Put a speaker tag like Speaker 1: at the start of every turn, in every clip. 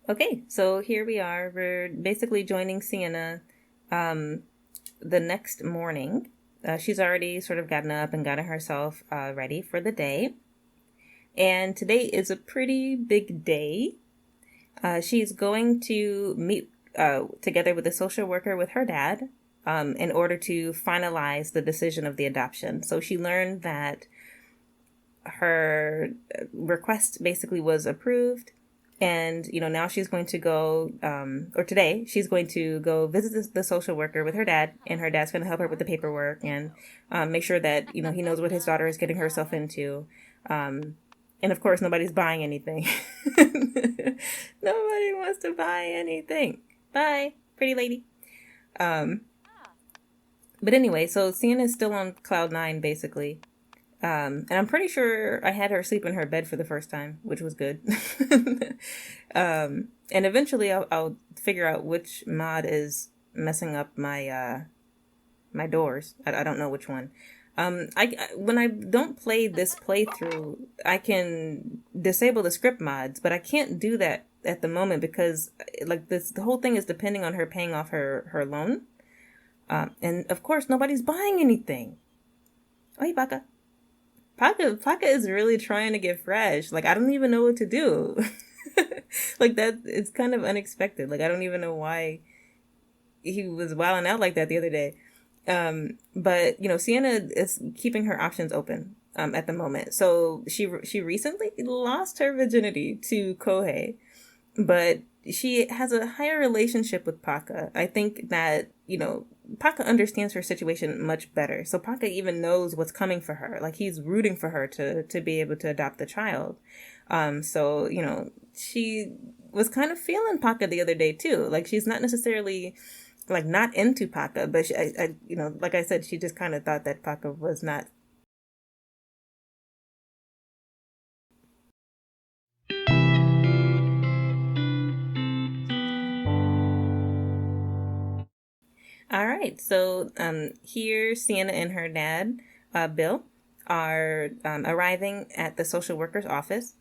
Speaker 1: Okay, so here we are. We're basically joining Sienna the next morning. She's already sort of gotten up and gotten herself ready for the day. And today is a pretty big day. She's going to meet together with a social worker with her dad in order to finalize the decision of the adoption. So she learned that her request basically was approved. And, now she's going to go, or today, she's going to go visit the social worker with her dad, and her dad's going to help her with the paperwork and make sure that, he knows what his daughter is getting herself into. And of course, nobody's buying anything. Nobody wants to buy anything. Bye, pretty lady. But anyway, so Sienna's still on cloud nine, basically. And I'm pretty sure I had her sleep in her bed for the first time, which was good. And eventually I'll figure out which mod is messing up my doors. I don't know which one. When I don't play this playthrough, I can disable the script mods, but I can't do that at the moment because the whole thing is depending on her paying off her loan. And of course nobody's buying anything. Oye, Baka. Paka is really trying to get fresh. I don't even know what to do. That, it's kind of unexpected. I don't even know why he was wilding out like that the other day. But, Sienna is keeping her options open, at the moment. So she recently lost her virginity to Kohei, but she has a higher relationship with Paka. I think that, Paka understands her situation much better. So Paka even knows what's coming for her. He's rooting for her to be able to adopt the child. So, she was kind of feeling Paka the other day too. She's not necessarily not into Paka, but like I said, she just kind of thought that Paka was not. All right, so here Sienna and her dad, Bill, are arriving at the social worker's office.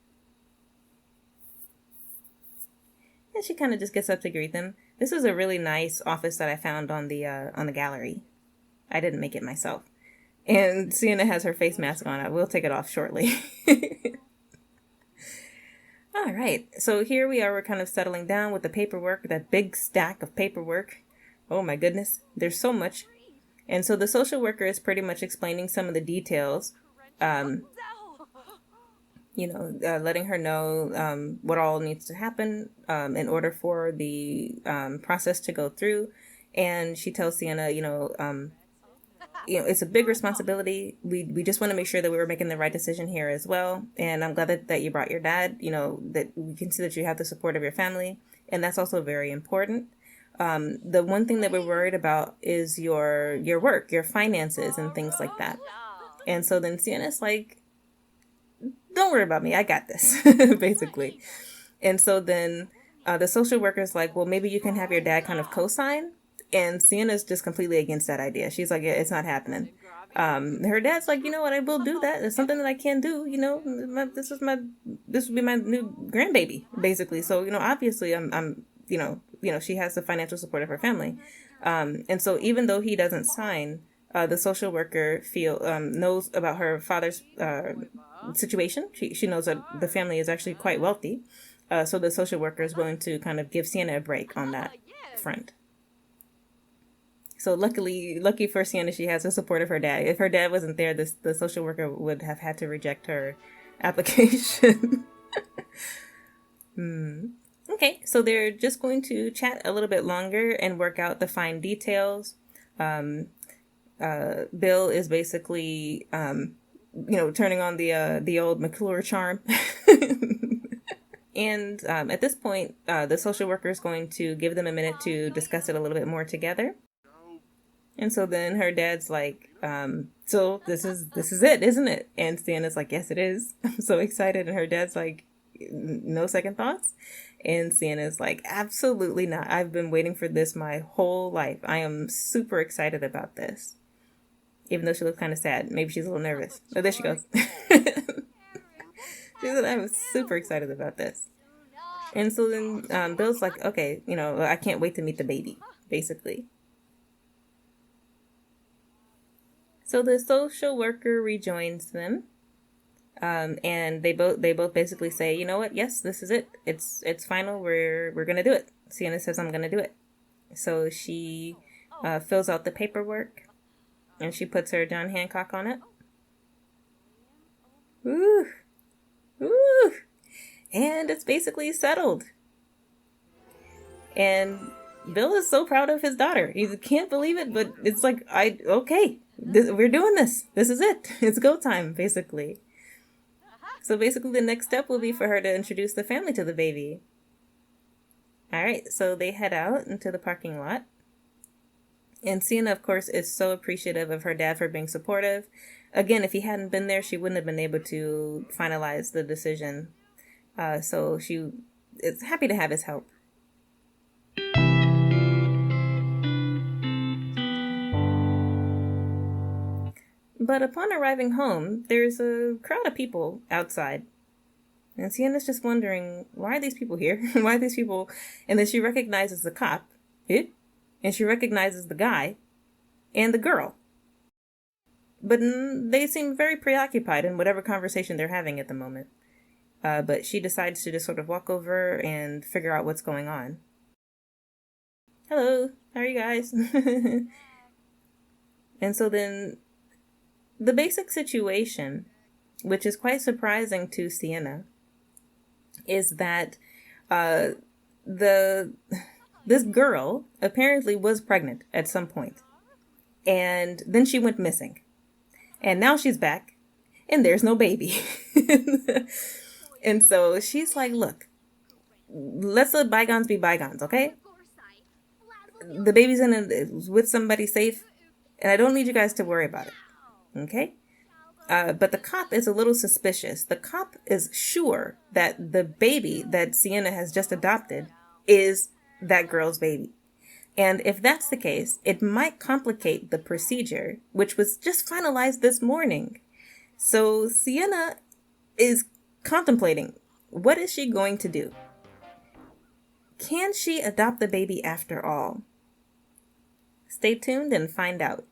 Speaker 1: And she kind of just gets up to greet them. This is a really nice office that I found on the gallery. I didn't make it myself. And Sienna has her face mask on. I will take it off shortly. All right, so here we are. We're kind of settling down with the paperwork, that big stack of paperwork. Oh my goodness, there's so much. And so the social worker is pretty much explaining some of the details, letting her know what all needs to happen in order for the process to go through. And she tells Sienna, it's a big responsibility. We just want to make sure that we were making the right decision here as well. And I'm glad that you brought your dad, that we can see that you have the support of your family. And that's also very important. The one thing that we're worried about is your work, your finances, and things like that. And so then Sienna's like, don't worry about me. I got this, basically. And so then the social worker's like, well, maybe you can have your dad kind of co-sign. And Sienna's just completely against that idea. She's like, yeah, it's not happening. Her dad's like, you know what, I will do that. It's something that I can do. This would be my new grandbaby, basically. So, obviously I'm she has the financial support of her family. And so even though he doesn't sign, the social worker knows about her father's situation. She knows that the family is actually quite wealthy. So the social worker is willing to kind of give Sienna a break on that front. So lucky for Sienna, she has the support of her dad. If her dad wasn't there, the social worker would have had to reject her application. Okay, so they're just going to chat a little bit longer and work out the fine details. Bill is basically, turning on the old McClure charm. And at this point, the social worker is going to give them a minute to discuss it a little bit more together. And so then her dad's like, so this is it, isn't it? And Sienna's like, yes, it is. I'm so excited. And her dad's like, no second thoughts. And Sienna's like, absolutely not. I've been waiting for this my whole life. I am super excited about this. Even though she looks kind of sad. Maybe she's a little nervous. Oh, there she goes. She said, I'm super excited about this. And so then Bill's like, okay, I can't wait to meet the baby, basically. So the social worker rejoins them, and they both basically say, you know what? Yes, this is it. It's final. We're gonna do it. Sienna says, I'm gonna do it. So she fills out the paperwork, and she puts her John Hancock on it. Woo, woo, and it's basically settled. And Bill is so proud of his daughter. He can't believe it, but it's like, okay, we're doing this. This is it. It's go time, basically. So basically the next step will be for her to introduce the family to the baby. All right, so they head out into the parking lot. And Sienna, of course, is so appreciative of her dad for being supportive. Again, if he hadn't been there, she wouldn't have been able to finalize the decision. So she is happy to have his help. But upon arriving home, there's a crowd of people outside. And Sienna's just wondering, why are these people here? Why are these people? And then she recognizes the cop, and she recognizes the guy and the girl. But they seem very preoccupied in whatever conversation they're having at the moment. But she decides to just sort of walk over and figure out what's going on. Hello, how are you guys? And so then the basic situation, which is quite surprising to Sienna, is that this girl apparently was pregnant at some point, and then she went missing, and now she's back, and there's no baby. And so she's like, look, let's let bygones be bygones, okay? The baby's with somebody safe, and I don't need you guys to worry about it, okay? But the cop is a little suspicious. The cop is sure that the baby that Sienna has just adopted is that girl's baby. And if that's the case, it might complicate the procedure, which was just finalized this morning. So Sienna is contemplating, what is she going to do? Can she adopt the baby after all? Stay tuned and find out.